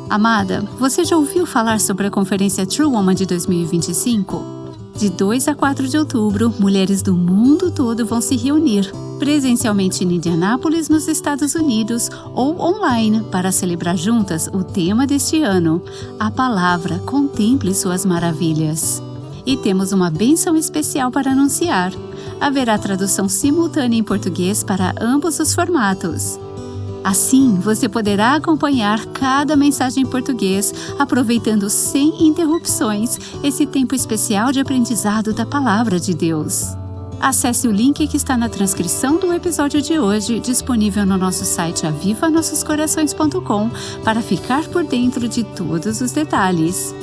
Amada, você já ouviu falar sobre a conferência True Woman de 2025? De 2 a 4 de outubro, mulheres do mundo todo vão se reunir, presencialmente em Indianápolis, nos Estados Unidos, ou online, para celebrar juntas o tema deste ano, a palavra Contemple Suas Maravilhas. E temos uma bênção especial para anunciar. Haverá tradução simultânea em português para ambos os formatos. Assim, você poderá acompanhar cada mensagem em português, aproveitando sem interrupções esse tempo especial de aprendizado da Palavra de Deus. Acesse o link que está na transcrição do episódio de hoje, disponível no nosso site avivanossoscorações.com, para ficar por dentro de todos os detalhes.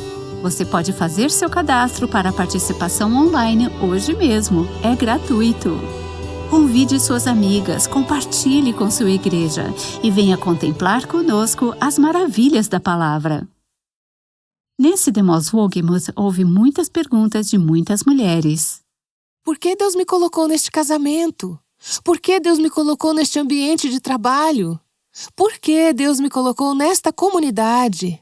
Você pode fazer seu cadastro para a participação online hoje mesmo. É gratuito. Convide suas amigas, compartilhe com sua igreja e venha contemplar conosco as maravilhas da palavra. Nesse Demos Wogemuth, houve muitas perguntas de muitas mulheres. Por que Deus me colocou neste casamento? Por que Deus me colocou neste ambiente de trabalho? Por que Deus me colocou nesta comunidade?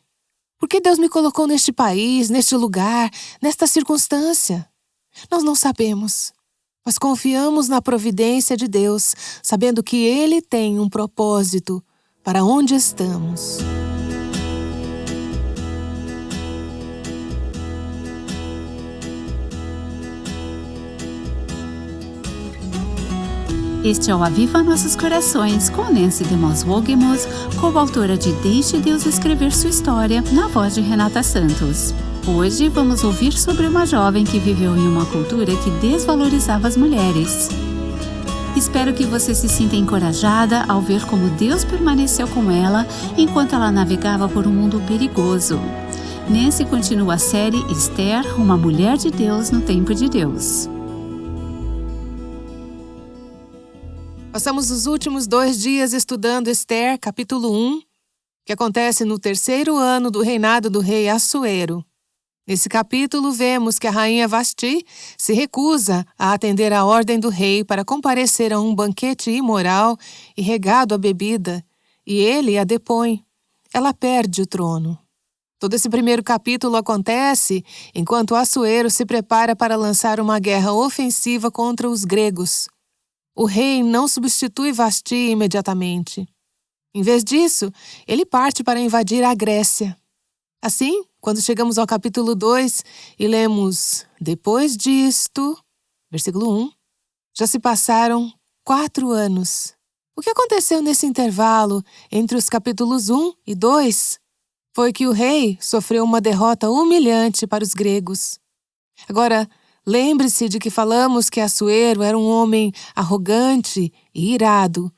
Por que Deus me colocou neste país, neste lugar, nesta circunstância? Nós não sabemos. Mas confiamos na providência de Deus, sabendo que Ele tem um propósito para onde estamos. Este é o Aviva Nossos Corações, com Nancy Demos Wogemuth, coautora de Deixe Deus Escrever Sua História, na voz de Renata Santos. Hoje vamos ouvir sobre uma jovem que viveu em uma cultura que desvalorizava as mulheres. Espero que você se sinta encorajada ao ver como Deus permaneceu com ela enquanto ela navegava por um mundo perigoso. Nancy continua a série Esther, uma mulher de Deus no tempo de Deus. Passamos os últimos 2 dias estudando Esther, capítulo 1, que acontece no 3º ano do reinado do rei Assuero. Nesse capítulo, vemos que a rainha Vasti se recusa a atender à ordem do rei para comparecer a um banquete imoral e regado à bebida, e ele a depõe. Ela perde o trono. Todo esse primeiro capítulo acontece enquanto Assuero se prepara para lançar uma guerra ofensiva contra os gregos. O rei não substitui Vasti imediatamente. Em vez disso, ele parte para invadir a Grécia. Assim, quando chegamos ao capítulo 2 e lemos Depois disto, versículo 1, já se passaram 4 anos. O que aconteceu nesse intervalo entre os capítulos 1 e 2 foi que o rei sofreu uma derrota humilhante para os gregos. Agora, lembre-se de que falamos que Assuero era um homem arrogante e irado.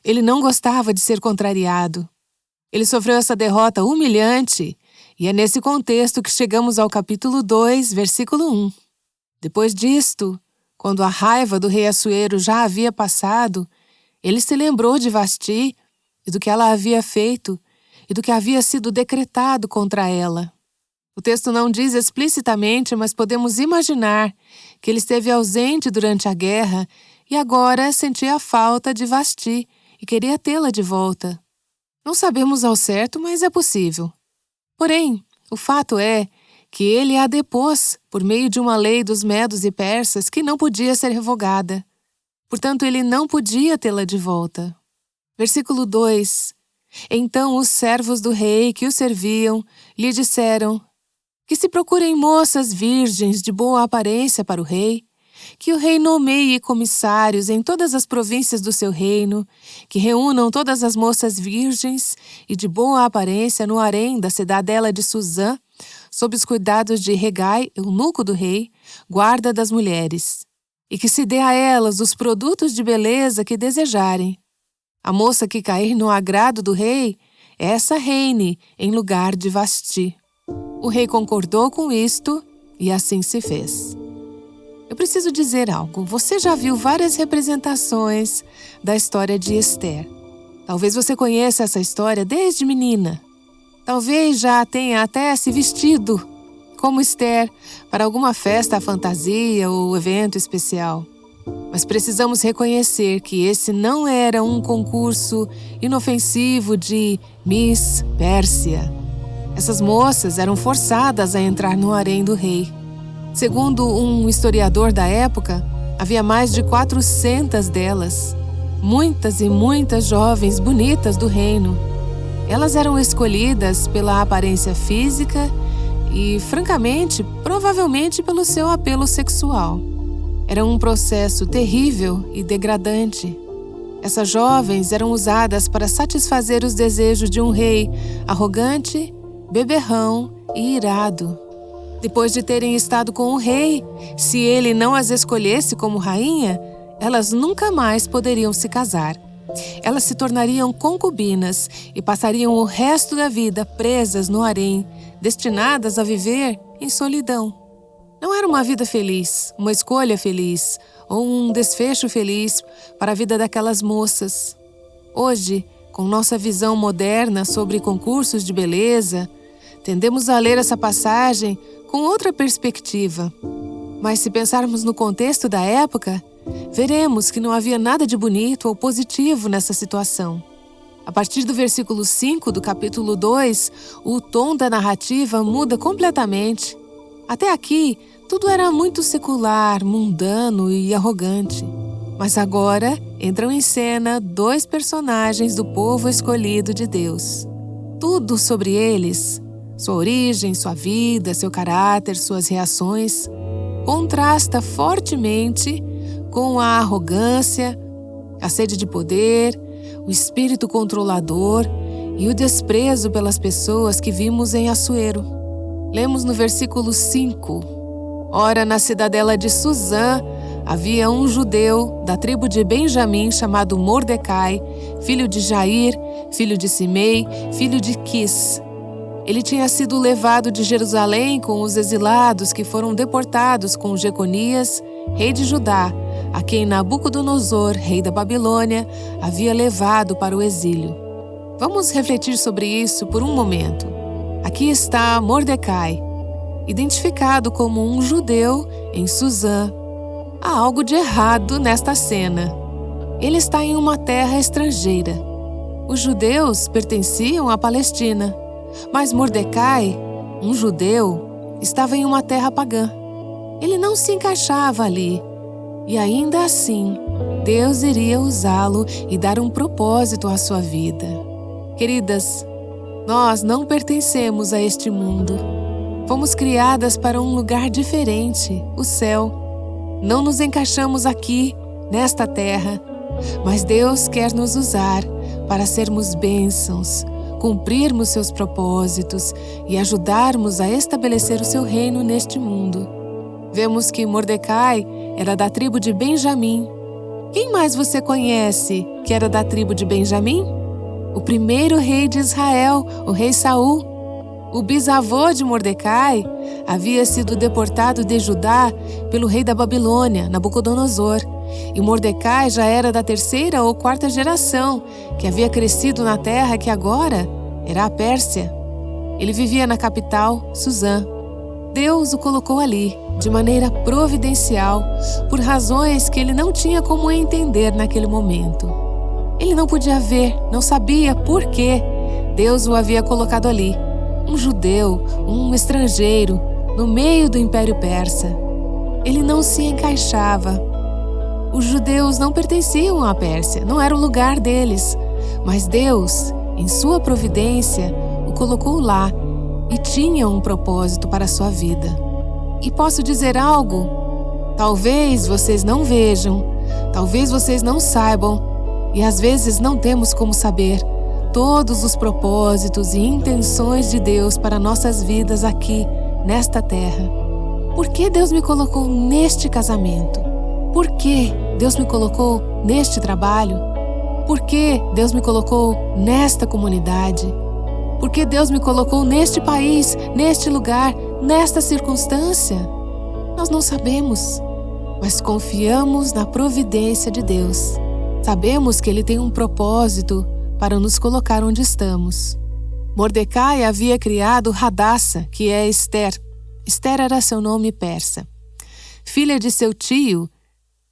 Ele não gostava de ser contrariado. Ele sofreu essa derrota humilhante e é nesse contexto que chegamos ao capítulo 2, versículo 1. Depois disto, quando a raiva do rei Assuero já havia passado, ele se lembrou de Vasti e do que ela havia feito e do que havia sido decretado contra ela. O texto não diz explicitamente, mas podemos imaginar que ele esteve ausente durante a guerra e agora sentia a falta de Vasti e queria tê-la de volta. Não sabemos ao certo, mas é possível. Porém, o fato é que ele a depôs por meio de uma lei dos medos e persas que não podia ser revogada. Portanto, ele não podia tê-la de volta. Versículo 2. Então os servos do rei que o serviam lhe disseram que se procurem moças virgens de boa aparência para o rei, que o rei nomeie comissários em todas as províncias do seu reino, que reúnam todas as moças virgens e de boa aparência no harém da cidadela de Suzã, sob os cuidados de Regai, eunuco do rei, guarda das mulheres, e que se dê a elas os produtos de beleza que desejarem. A moça que cair no agrado do rei, essa reine em lugar de Vasti. O rei concordou com isto e assim se fez. Eu preciso dizer algo. Você já viu várias representações da história de Esther. Talvez você conheça essa história desde menina. Talvez já tenha até se vestido como Esther para alguma festa, fantasia ou evento especial. Mas precisamos reconhecer que esse não era um concurso inofensivo de Miss Pérsia. Essas moças eram forçadas a entrar no harém do rei. Segundo um historiador da época, havia mais de 400 delas, muitas e muitas jovens bonitas do reino. Elas eram escolhidas pela aparência física e, francamente, provavelmente pelo seu apelo sexual. Era um processo terrível e degradante. Essas jovens eram usadas para satisfazer os desejos de um rei arrogante, beberrão e irado. Depois de terem estado com o rei, se ele não as escolhesse como rainha, elas nunca mais poderiam se casar. Elas se tornariam concubinas e passariam o resto da vida presas no harém, destinadas a viver em solidão. Não era uma vida feliz, uma escolha feliz ou um desfecho feliz para a vida daquelas moças. Hoje, com nossa visão moderna sobre concursos de beleza, tendemos a ler essa passagem com outra perspectiva. Mas se pensarmos no contexto da época, veremos que não havia nada de bonito ou positivo nessa situação. A partir do versículo 5 do capítulo 2, o tom da narrativa muda completamente. Até aqui, tudo era muito secular, mundano e arrogante. Mas agora entram em cena dois personagens do povo escolhido de Deus. Tudo sobre eles, sua origem, sua vida, seu caráter, suas reações, contrasta fortemente com a arrogância, a sede de poder, o espírito controlador e o desprezo pelas pessoas que vimos em Assuero. Lemos no versículo 5. Ora, na cidadela de Susã havia um judeu da tribo de Benjamim chamado Mordecai, filho de Jair, filho de Simei, filho de Quis. Ele tinha sido levado de Jerusalém com os exilados que foram deportados com Jeconias, rei de Judá, a quem Nabucodonosor, rei da Babilônia, havia levado para o exílio. Vamos refletir sobre isso por um momento. Aqui está Mordecai, identificado como um judeu em Susã. Há algo de errado nesta cena. Ele está em uma terra estrangeira. Os judeus pertenciam à Palestina, mas Mordecai, um judeu, estava em uma terra pagã. Ele não se encaixava ali. E ainda assim, Deus iria usá-lo e dar um propósito à sua vida. Queridas, nós não pertencemos a este mundo. Fomos criadas para um lugar diferente, o céu. Não nos encaixamos aqui, nesta terra, mas Deus quer nos usar para sermos bênçãos, cumprirmos seus propósitos e ajudarmos a estabelecer o seu reino neste mundo. Vemos que Mordecai era da tribo de Benjamim. Quem mais você conhece que era da tribo de Benjamim? O primeiro rei de Israel, o rei Saul. O bisavô de Mordecai havia sido deportado de Judá pelo rei da Babilônia, Nabucodonosor. E Mordecai já era da terceira ou quarta geração, que havia crescido na terra que agora era a Pérsia. Ele vivia na capital, Susã. Deus o colocou ali, de maneira providencial, por razões que ele não tinha como entender naquele momento. Ele não podia ver, não sabia por que Deus o havia colocado ali. Um judeu, um estrangeiro, no meio do Império Persa. Ele não se encaixava. Os judeus não pertenciam à Pérsia, não era o lugar deles. Mas Deus, em sua providência, o colocou lá e tinha um propósito para a sua vida. E posso dizer algo? Talvez vocês não vejam, talvez vocês não saibam, e às vezes não temos como saber todos os propósitos e intenções de Deus para nossas vidas aqui, nesta terra. Por que Deus me colocou neste casamento? Por que Deus me colocou neste trabalho? Por que Deus me colocou nesta comunidade? Por que Deus me colocou neste país, neste lugar, nesta circunstância? Nós não sabemos, mas confiamos na providência de Deus. Sabemos que Ele tem um propósito para nos colocar onde estamos. Mordecai havia criado Radassa, que é Ester. Ester era seu nome persa. Filha de seu tio,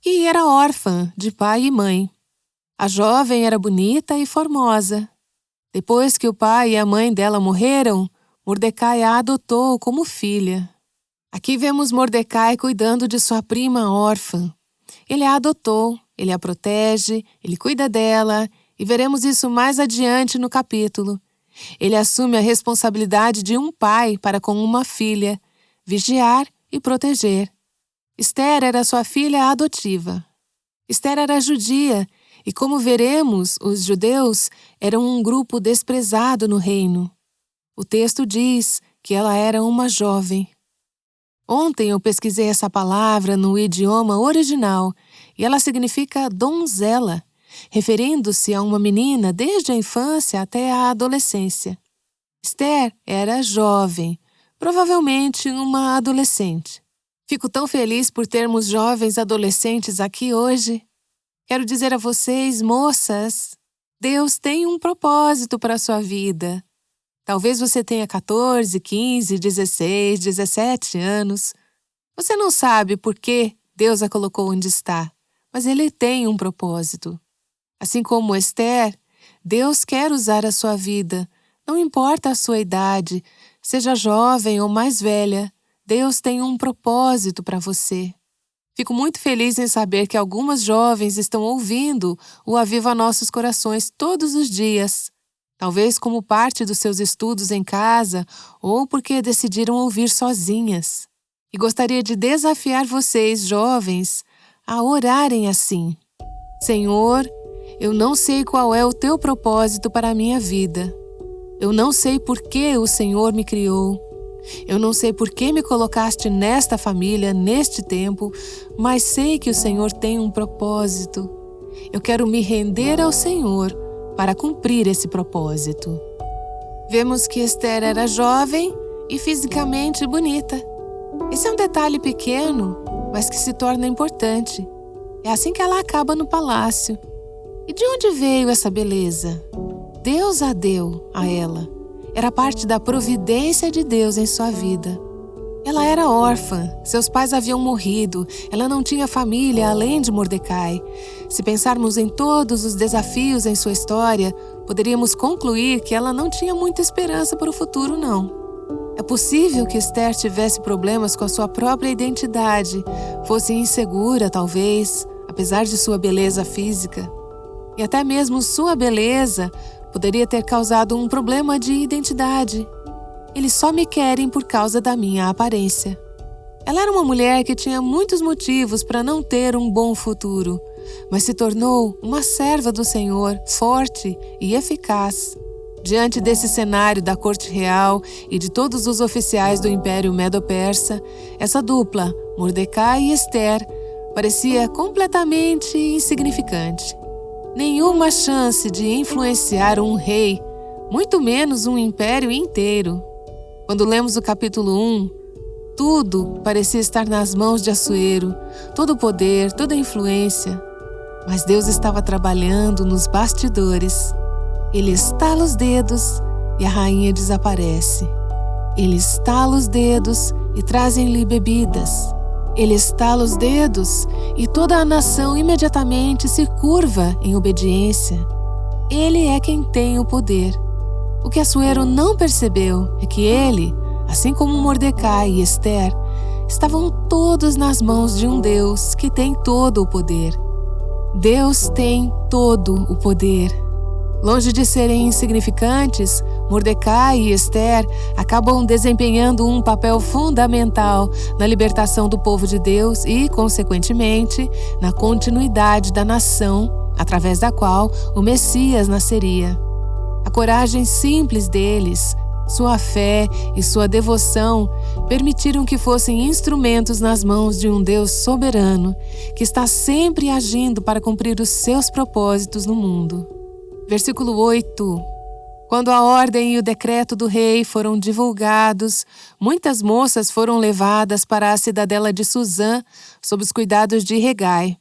que era órfã de pai e mãe. A jovem era bonita e formosa. Depois que o pai e a mãe dela morreram, Mordecai a adotou como filha. Aqui vemos Mordecai cuidando de sua prima órfã. Ele a adotou, ele a protege, ele cuida dela, e veremos isso mais adiante no capítulo. Ele assume a responsabilidade de um pai para com uma filha, vigiar e proteger. Esther era sua filha adotiva. Esther era judia, e como veremos, os judeus eram um grupo desprezado no reino. O texto diz que ela era uma jovem. Ontem eu pesquisei essa palavra no idioma original e ela significa donzela, referindo-se a uma menina desde a infância até a adolescência. Esther era jovem, provavelmente uma adolescente. Fico tão feliz por termos jovens adolescentes aqui hoje. Quero dizer a vocês, moças, Deus tem um propósito para a sua vida. Talvez você tenha 14, 15, 16, 17 anos. Você não sabe por que Deus a colocou onde está, mas Ele tem um propósito. Assim como Esther, Deus quer usar a sua vida. Não importa a sua idade, seja jovem ou mais velha, Deus tem um propósito para você. Fico muito feliz em saber que algumas jovens estão ouvindo o Aviva Nossos Corações todos os dias. Talvez como parte dos seus estudos em casa ou porque decidiram ouvir sozinhas. E gostaria de desafiar vocês, jovens, a orarem assim. Senhor, eu não sei qual é o teu propósito para a minha vida. Eu não sei por que o Senhor me criou. Eu não sei por que me colocaste nesta família, neste tempo, mas sei que o Senhor tem um propósito. Eu quero me render ao Senhor para cumprir esse propósito. Vemos que Esther era jovem e fisicamente bonita. Esse é um detalhe pequeno, mas que se torna importante. É assim que ela acaba no palácio. E de onde veio essa beleza? Deus a deu a ela. Era parte da providência de Deus em sua vida. Ela era órfã, seus pais haviam morrido, ela não tinha família além de Mordecai. Se pensarmos em todos os desafios em sua história, poderíamos concluir que ela não tinha muita esperança para o futuro, não. É possível que Esther tivesse problemas com a sua própria identidade, fosse insegura, talvez, apesar de sua beleza física. E até mesmo sua beleza poderia ter causado um problema de identidade. Eles só me querem por causa da minha aparência. Ela era uma mulher que tinha muitos motivos para não ter um bom futuro, mas se tornou uma serva do Senhor, forte e eficaz. Diante desse cenário da corte real e de todos os oficiais do Império Medo-Persa, essa dupla, Mordecai e Esther, parecia completamente insignificante. Nenhuma chance de influenciar um rei, muito menos um império inteiro. Quando lemos o capítulo 1, tudo parecia estar nas mãos de Assuero, todo o poder, toda a influência. Mas Deus estava trabalhando nos bastidores. Ele estala os dedos e a rainha desaparece. Ele estala os dedos e trazem-lhe bebidas. Ele estala os dedos e toda a nação imediatamente se curva em obediência. Ele é quem tem o poder. O que Assuero não percebeu é que ele, assim como Mordecai e Esther, estavam todos nas mãos de um Deus que tem todo o poder. Deus tem todo o poder. Longe de serem insignificantes, Mordecai e Esther acabam desempenhando um papel fundamental na libertação do povo de Deus e, consequentemente, na continuidade da nação, através da qual o Messias nasceria. A coragem simples deles, sua fé e sua devoção permitiram que fossem instrumentos nas mãos de um Deus soberano que está sempre agindo para cumprir os seus propósitos no mundo. Versículo 8. Quando a ordem e o decreto do rei foram divulgados, muitas moças foram levadas para a cidadela de Susã sob os cuidados de Hegai.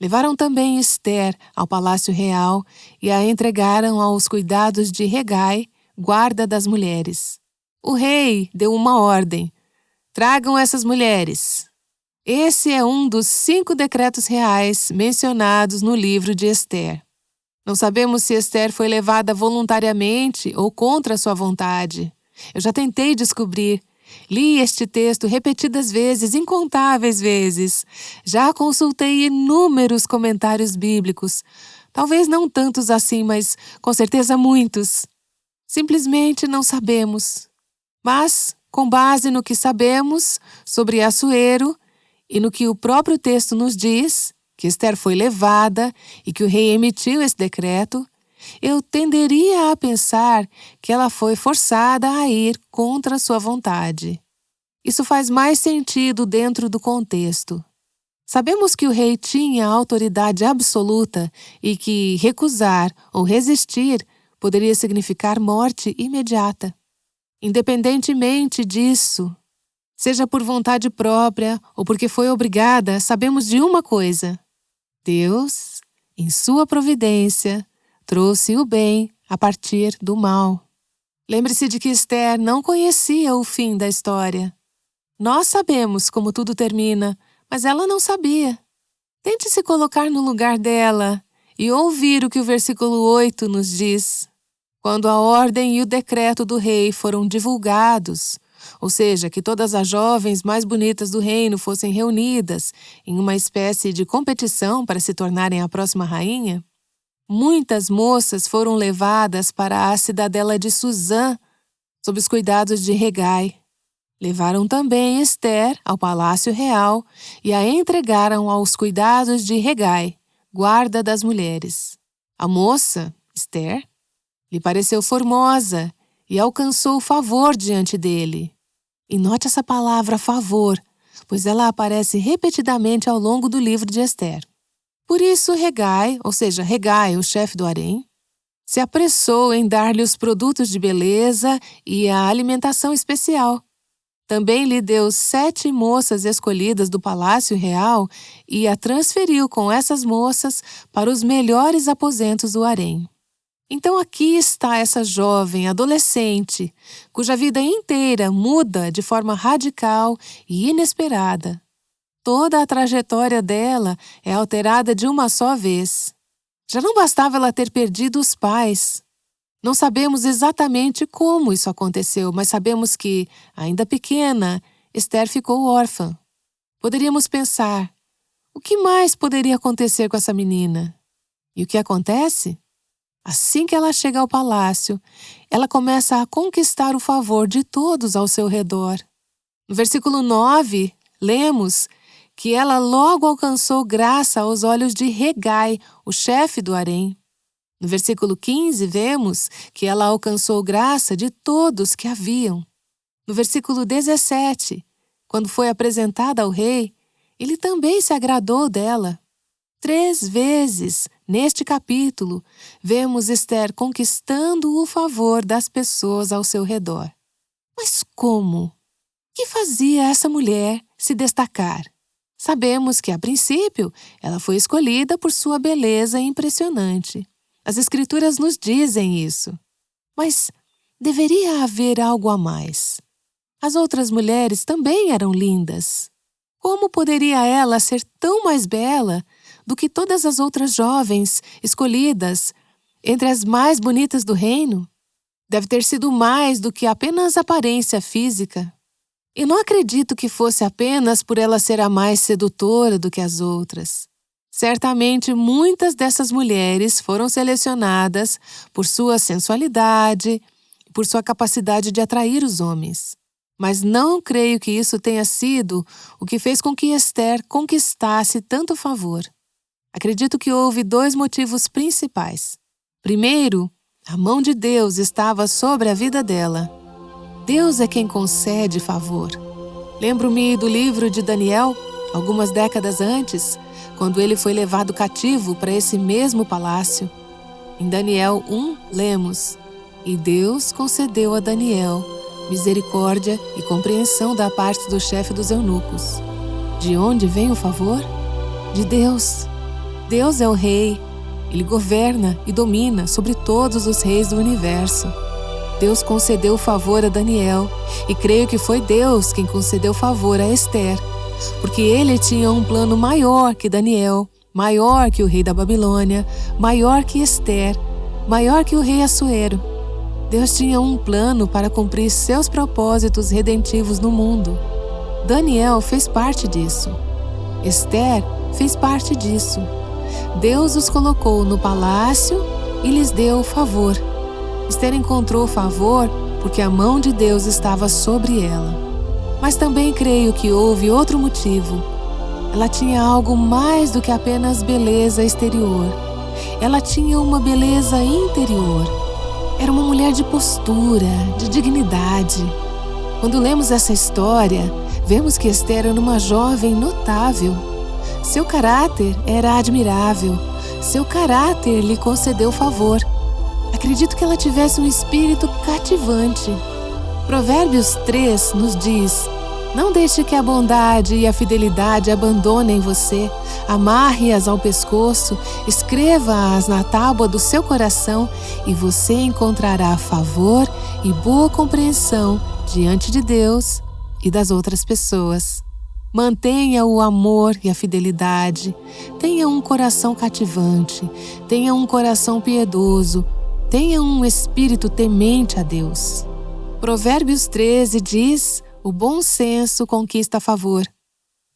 Levaram também Esther ao palácio real e a entregaram aos cuidados de Hegai, guarda das mulheres. O rei deu uma ordem: tragam essas mulheres. Esse é um dos 5 decretos reais mencionados no livro de Esther. Não sabemos se Esther foi levada voluntariamente ou contra sua vontade. Eu já tentei descobrir. Li este texto repetidas vezes, incontáveis vezes. Já consultei inúmeros comentários bíblicos. Talvez não tantos assim, mas com certeza muitos. Simplesmente não sabemos. Mas, com base no que sabemos sobre Assuero e no que o próprio texto nos diz, que Ester foi levada e que o rei emitiu esse decreto, eu tenderia a pensar que ela foi forçada a ir contra sua vontade. Isso faz mais sentido dentro do contexto. Sabemos que o rei tinha autoridade absoluta e que recusar ou resistir poderia significar morte imediata. Independentemente disso, seja por vontade própria ou porque foi obrigada, sabemos de uma coisa: Deus, em sua providência, trouxe o bem a partir do mal. Lembre-se de que Ester não conhecia o fim da história. Nós sabemos como tudo termina, mas ela não sabia. Tente se colocar no lugar dela e ouvir o que o versículo 8 nos diz. Quando a ordem e o decreto do rei foram divulgados, ou seja, que todas as jovens mais bonitas do reino fossem reunidas em uma espécie de competição para se tornarem a próxima rainha, muitas moças foram levadas para a cidadela de Susã, sob os cuidados de Hegai. Levaram também Ester ao palácio real e a entregaram aos cuidados de Hegai, guarda das mulheres. A moça, Ester, lhe pareceu formosa e alcançou favor diante dele. E note essa palavra favor, pois ela aparece repetidamente ao longo do livro de Ester. Por isso Hegai, ou seja, Hegai, o chefe do harém, se apressou em dar-lhe os produtos de beleza e a alimentação especial. Também lhe deu 7 moças escolhidas do palácio real e a transferiu com essas moças para os melhores aposentos do harém. Então aqui está essa jovem adolescente, cuja vida inteira muda de forma radical e inesperada. Toda a trajetória dela é alterada de uma só vez. Já não bastava ela ter perdido os pais. Não sabemos exatamente como isso aconteceu, mas sabemos que, ainda pequena, Ester ficou órfã. Poderíamos pensar, o que mais poderia acontecer com essa menina? E o que acontece? Assim que ela chega ao palácio, ela começa a conquistar o favor de todos ao seu redor. No versículo 9, lemos que ela logo alcançou graça aos olhos de Hegai, o chefe do harém. No versículo 15, vemos que ela alcançou graça de todos que a viam. No versículo 17, quando foi apresentada ao rei, ele também se agradou dela. 3 vezes, neste capítulo, vemos Ester conquistando o favor das pessoas ao seu redor. Mas como? O que fazia essa mulher se destacar? Sabemos que, a princípio, ela foi escolhida por sua beleza impressionante. As Escrituras nos dizem isso. Mas deveria haver algo a mais. As outras mulheres também eram lindas. Como poderia ela ser tão mais bela do que todas as outras jovens escolhidas entre as mais bonitas do reino? Deve ter sido mais do que apenas aparência física. E não acredito que fosse apenas por ela ser a mais sedutora do que as outras. Certamente muitas dessas mulheres foram selecionadas por sua sensualidade, por sua capacidade de atrair os homens. Mas não creio que isso tenha sido o que fez com que Ester conquistasse tanto favor. Acredito que houve 2 motivos principais. Primeiro, a mão de Deus estava sobre a vida dela. Deus é quem concede favor. Lembro-me do livro de Daniel, algumas décadas antes, quando ele foi levado cativo para esse mesmo palácio. Em Daniel 1, lemos: E Deus concedeu a Daniel misericórdia e compreensão da parte do chefe dos eunucos. De onde vem o favor? De Deus. Deus é o rei. Ele governa e domina sobre todos os reis do universo. Deus concedeu o favor a Daniel, e creio que foi Deus quem concedeu favor a Ester, porque ele tinha um plano maior que Daniel, maior que o rei da Babilônia, maior que Ester, maior que o rei Assuero. Deus tinha um plano para cumprir seus propósitos redentivos no mundo. Daniel fez parte disso. Esther fez parte disso. Deus os colocou no palácio e lhes deu favor. Esther encontrou favor porque a mão de Deus estava sobre ela. Mas também creio que houve outro motivo. Ela tinha algo mais do que apenas beleza exterior. Ela tinha uma beleza interior. Era uma mulher de postura, de dignidade. Quando lemos essa história, vemos que Esther era uma jovem notável. Seu caráter era admirável. Seu caráter lhe concedeu favor. Acredito que ela tivesse um espírito cativante. Provérbios 3 nos diz: não deixe que a bondade e a fidelidade abandonem você. Amarre-as ao pescoço, escreva-as na tábua do seu coração e você encontrará favor e boa compreensão diante de Deus e das outras pessoas. Mantenha o amor e a fidelidade. Tenha um coração cativante. Tenha um coração piedoso. Tenha um espírito temente a Deus. Provérbios 13 diz: o bom senso conquista favor.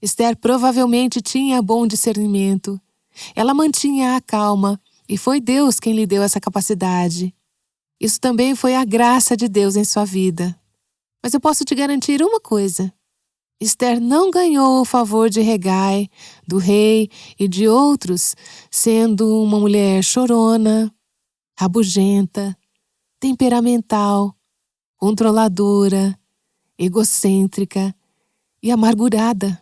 Esther provavelmente tinha bom discernimento. Ela mantinha a calma e foi Deus quem lhe deu essa capacidade. Isso também foi a graça de Deus em sua vida. Mas eu posso te garantir uma coisa. Esther não ganhou o favor de Hegai, do rei e de outros, sendo uma mulher chorona, rabugenta, temperamental, controladora, egocêntrica e amargurada.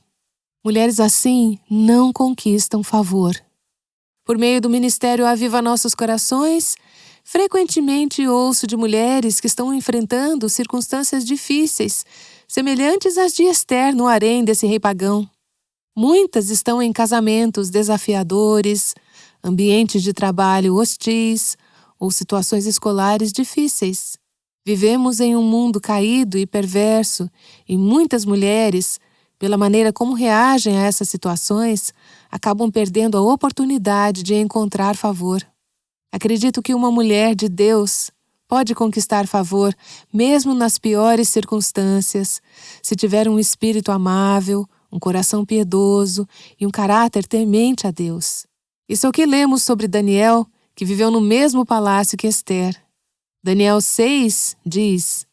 Mulheres assim não conquistam favor. Por meio do ministério Aviva Nossos Corações, frequentemente ouço de mulheres que estão enfrentando circunstâncias difíceis, semelhantes às de Esther no harém desse rei pagão. Muitas estão em casamentos desafiadores, ambientes de trabalho hostis ou situações escolares difíceis. Vivemos em um mundo caído e perverso e muitas mulheres, pela maneira como reagem a essas situações, acabam perdendo a oportunidade de encontrar favor. Acredito que uma mulher de Deus pode conquistar favor mesmo nas piores circunstâncias, se tiver um espírito amável, um coração piedoso e um caráter temente a Deus. Isso é o que lemos sobre Daniel, que viveu no mesmo palácio que Esther. Daniel 6 diz: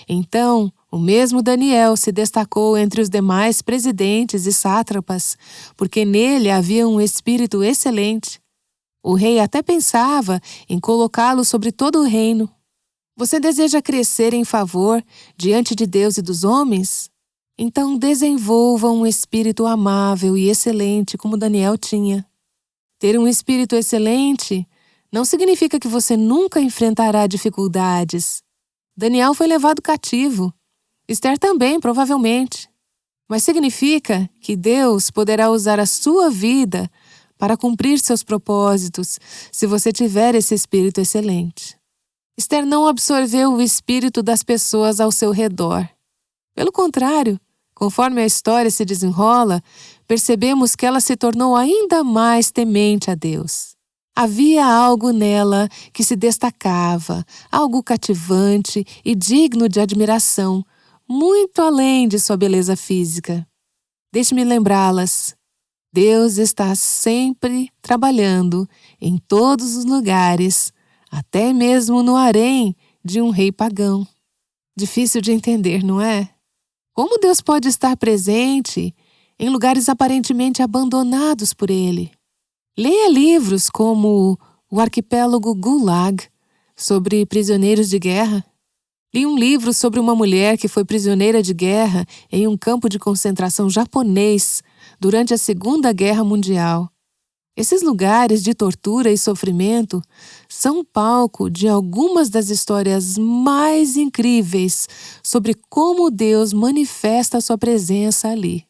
então, o mesmo Daniel se destacou entre os demais presidentes e sátrapas, porque nele havia um espírito excelente. O rei até pensava em colocá-lo sobre todo o reino. Você deseja crescer em favor diante de Deus e dos homens? Então desenvolva um espírito amável e excelente como Daniel tinha. Ter um espírito excelente não significa que você nunca enfrentará dificuldades. Daniel foi levado cativo. Esther também, provavelmente. Mas significa que Deus poderá usar a sua vida para cumprir seus propósitos se você tiver esse espírito excelente. Esther não absorveu o espírito das pessoas ao seu redor. Pelo contrário, conforme a história se desenrola, percebemos que ela se tornou ainda mais temente a Deus. Havia algo nela que se destacava, algo cativante e digno de admiração, muito além de sua beleza física. Deixe-me lembrá-las. Deus está sempre trabalhando em todos os lugares, até mesmo no harém de um rei pagão. Difícil de entender, não é? Como Deus pode estar presente em lugares aparentemente abandonados por Ele? Leia livros como O Arquipélago Gulag, sobre prisioneiros de guerra. Li um livro sobre uma mulher que foi prisioneira de guerra em um campo de concentração japonês durante a Segunda Guerra Mundial. Esses lugares de tortura e sofrimento são palco de algumas das histórias mais incríveis sobre como Deus manifesta a sua presença ali.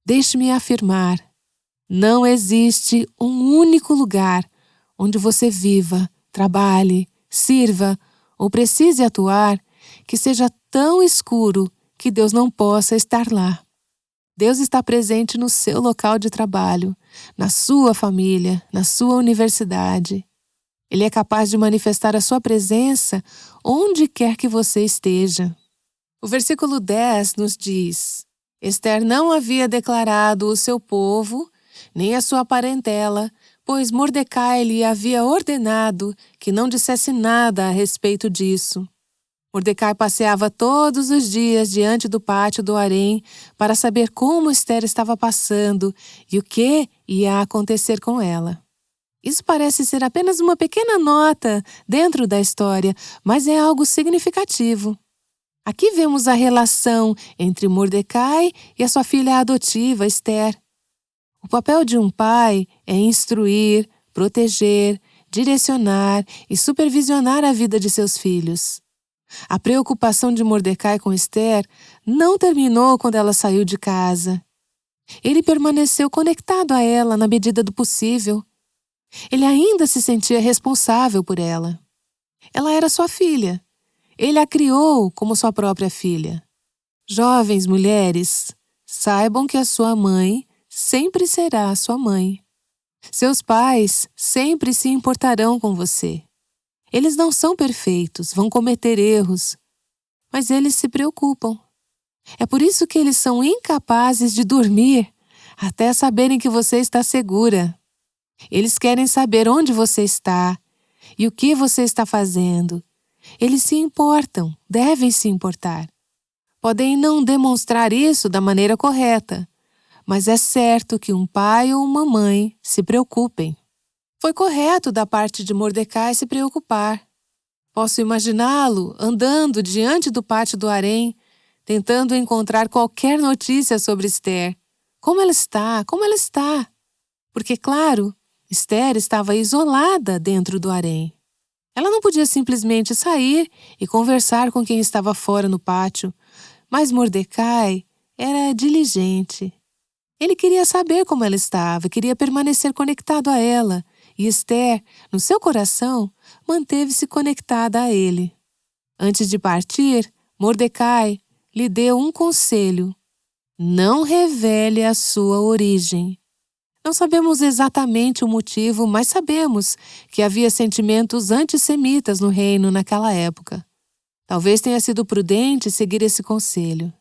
Deixe-me afirmar, não existe um único lugar onde você viva, trabalhe, sirva ou precise atuar que seja tão escuro que Deus não possa estar lá. Deus está presente no seu local de trabalho, na sua família, na sua universidade. Ele é capaz de manifestar a sua presença onde quer que você esteja. O versículo 10 nos diz: Ester não havia declarado o seu povo, nem a sua parentela, pois Mordecai lhe havia ordenado que não dissesse nada a respeito disso. Mordecai passeava todos os dias diante do pátio do harém para saber como Ester estava passando e o que ia acontecer com ela. Isso parece ser apenas uma pequena nota dentro da história, mas é algo significativo. Aqui vemos a relação entre Mordecai e a sua filha adotiva, Ester. O papel de um pai é instruir, proteger, direcionar e supervisionar a vida de seus filhos. A preocupação de Mordecai com Ester não terminou quando ela saiu de casa. Ele permaneceu conectado a ela na medida do possível. Ele ainda se sentia responsável por ela. Ela era sua filha. Ele a criou como sua própria filha. Jovens mulheres, saibam que a sua mãe sempre será sua mãe. Seus pais sempre se importarão com você. Eles não são perfeitos, vão cometer erros, mas eles se preocupam. É por isso que eles são incapazes de dormir até saberem que você está segura. Eles querem saber onde você está e o que você está fazendo. Eles se importam, devem se importar. Podem não demonstrar isso da maneira correta, mas é certo que um pai ou uma mãe se preocupem. Foi correto da parte de Mordecai se preocupar. Posso imaginá-lo andando diante do pátio do harém, tentando encontrar qualquer notícia sobre Ester. Como ela está? Como ela está? Porque, claro, Ester estava isolada dentro do harém. Ela não podia simplesmente sair e conversar com quem estava fora no pátio, mas Mordecai era diligente. Ele queria saber como ela estava, queria permanecer conectado a ela, e Ester, no seu coração, manteve-se conectada a ele. Antes de partir, Mordecai lhe deu um conselho: não revele a sua origem. Não sabemos exatamente o motivo, mas sabemos que havia sentimentos antissemitas no reino naquela época. Talvez tenha sido prudente seguir esse conselho.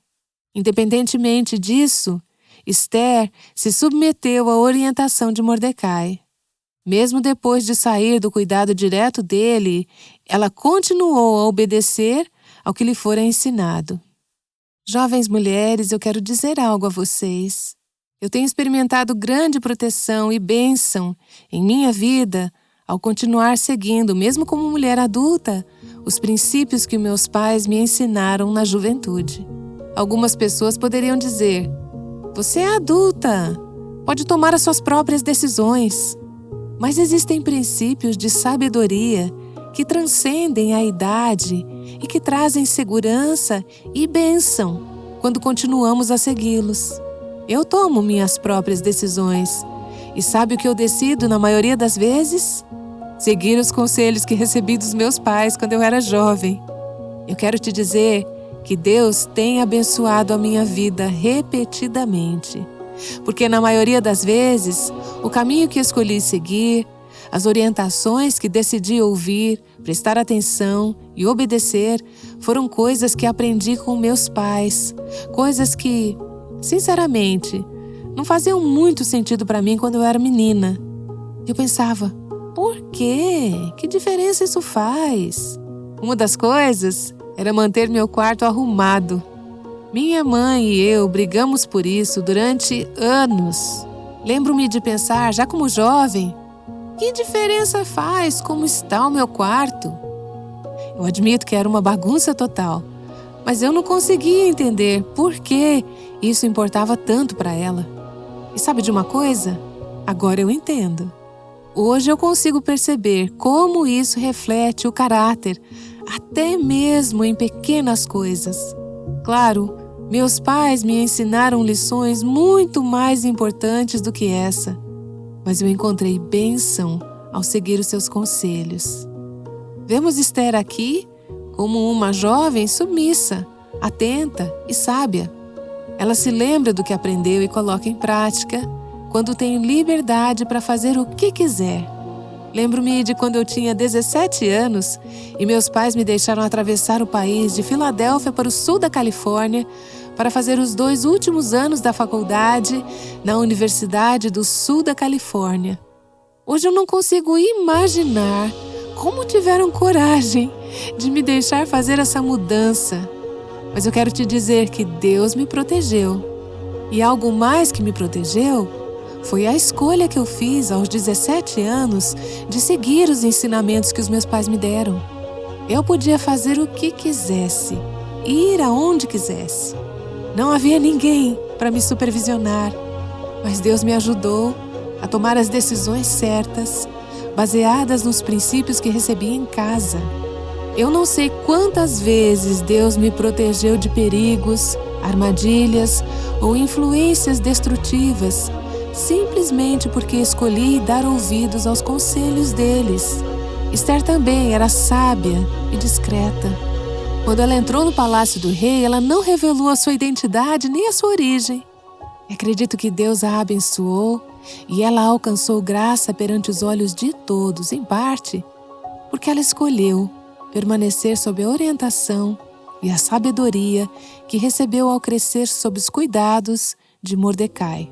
Independentemente disso, Ester se submeteu à orientação de Mordecai. Mesmo depois de sair do cuidado direto dele, ela continuou a obedecer ao que lhe fora ensinado. Jovens mulheres, eu quero dizer algo a vocês. Eu tenho experimentado grande proteção e bênção em minha vida ao continuar seguindo, mesmo como mulher adulta, os princípios que meus pais me ensinaram na juventude. Algumas pessoas poderiam dizer: você é adulta, pode tomar as suas próprias decisões. Mas existem princípios de sabedoria que transcendem a idade e que trazem segurança e bênção quando continuamos a segui-los. Eu tomo minhas próprias decisões. E sabe o que eu decido na maioria das vezes? Seguir os conselhos que recebi dos meus pais quando eu era jovem. Eu quero te dizer que Deus tem abençoado a minha vida repetidamente. Porque na maioria das vezes, o caminho que escolhi seguir, as orientações que decidi ouvir, prestar atenção e obedecer, foram coisas que aprendi com meus pais. Coisas que, sinceramente, não faziam muito sentido para mim quando eu era menina. Eu pensava: por quê? Que diferença isso faz? Uma das coisas era manter meu quarto arrumado. Minha mãe e eu brigamos por isso durante anos. Lembro-me de pensar, já como jovem, que diferença faz como está o meu quarto? Eu admito que era uma bagunça total, mas eu não conseguia entender por que isso importava tanto para ela. E sabe de uma coisa? Agora eu entendo. Hoje eu consigo perceber como isso reflete o caráter, até mesmo em pequenas coisas. Claro, meus pais me ensinaram lições muito mais importantes do que essa, mas eu encontrei bênção ao seguir os seus conselhos. Vemos Ester aqui como uma jovem submissa, atenta e sábia. Ela se lembra do que aprendeu e coloca em prática quando tem liberdade para fazer o que quiser. Lembro-me de quando eu tinha 17 anos e meus pais me deixaram atravessar o país de Filadélfia para o sul da Califórnia para fazer os 2 últimos anos da faculdade na Universidade do Sul da Califórnia. Hoje eu não consigo imaginar como tiveram coragem de me deixar fazer essa mudança. Mas eu quero te dizer que Deus me protegeu. E algo mais que me protegeu foi a escolha que eu fiz aos 17 anos de seguir os ensinamentos que os meus pais me deram. Eu podia fazer o que quisesse, ir aonde quisesse. Não havia ninguém para me supervisionar, mas Deus me ajudou a tomar as decisões certas, baseadas nos princípios que recebi em casa. Eu não sei quantas vezes Deus me protegeu de perigos, armadilhas ou influências destrutivas, simplesmente porque escolhi dar ouvidos aos conselhos deles. Esther também era sábia e discreta. Quando ela entrou no palácio do rei, ela não revelou a sua identidade nem a sua origem. Acredito que Deus a abençoou e ela alcançou graça perante os olhos de todos, em parte, porque ela escolheu permanecer sob a orientação e a sabedoria que recebeu ao crescer sob os cuidados de Mordecai.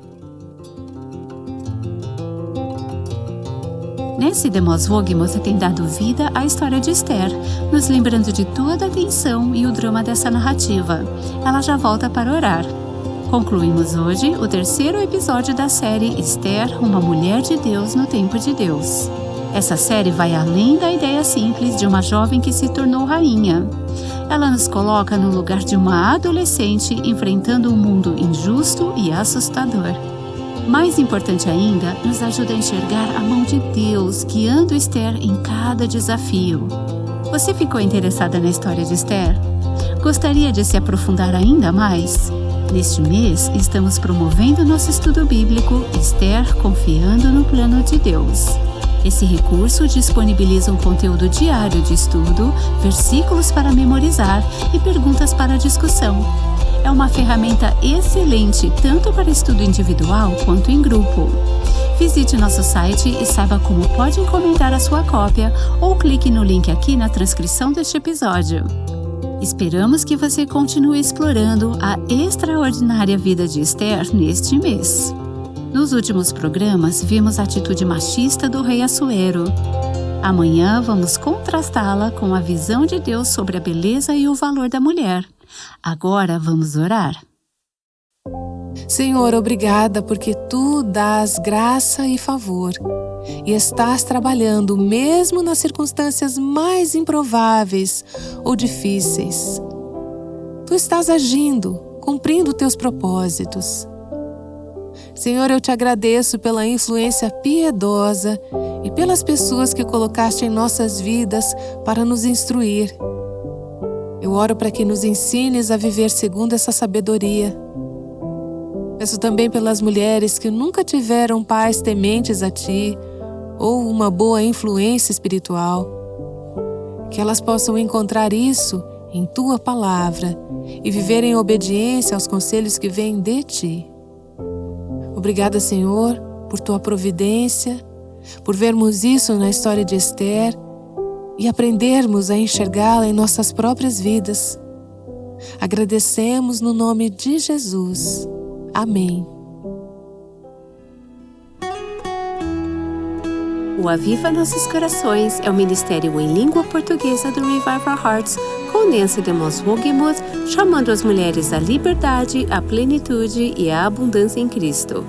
Nesse Demos Vogemos tem dado vida à história de Esther, nos lembrando de toda a tensão e o drama dessa narrativa. Ela já volta para orar. Concluímos hoje o 3º episódio da série Esther, uma mulher de Deus no tempo de Deus. Essa série vai além da ideia simples de uma jovem que se tornou rainha. Ela nos coloca no lugar de uma adolescente enfrentando um mundo injusto e assustador. Mais importante ainda, nos ajuda a enxergar a mão de Deus guiando Esther em cada desafio. Você ficou interessada na história de Esther? Gostaria de se aprofundar ainda mais? Neste mês, estamos promovendo nosso estudo bíblico Esther Confiando no Plano de Deus. Esse recurso disponibiliza um conteúdo diário de estudo, versículos para memorizar e perguntas para discussão. É uma ferramenta excelente tanto para estudo individual quanto em grupo. Visite nosso site e saiba como pode encomendar a sua cópia ou clique no link aqui na transcrição deste episódio. Esperamos que você continue explorando a extraordinária vida de Esther neste mês. Nos últimos programas, vimos a atitude machista do rei Assuero. Amanhã vamos contrastá-la com a visão de Deus sobre a beleza e o valor da mulher. Agora vamos orar. Senhor, obrigada porque Tu dás graça e favor e estás trabalhando mesmo nas circunstâncias mais improváveis ou difíceis. Tu estás agindo, cumprindo Teus propósitos. Senhor, eu Te agradeço pela influência piedosa e pelas pessoas que colocaste em nossas vidas para nos instruir. Eu oro para que nos ensines a viver segundo essa sabedoria. Peço também pelas mulheres que nunca tiveram pais tementes a Ti ou uma boa influência espiritual. Que elas possam encontrar isso em Tua palavra e viver em obediência aos conselhos que vêm de Ti. Obrigada, Senhor, por Tua providência, por vermos isso na história de Esther e aprendermos a enxergá-la em nossas próprias vidas. Agradecemos no nome de Jesus. Amém. O Aviva Nossos Corações é o ministério em língua portuguesa do Revive Our Hearts, com Nancy Demos Vogemos, chamando as mulheres à liberdade, à plenitude e à abundância em Cristo.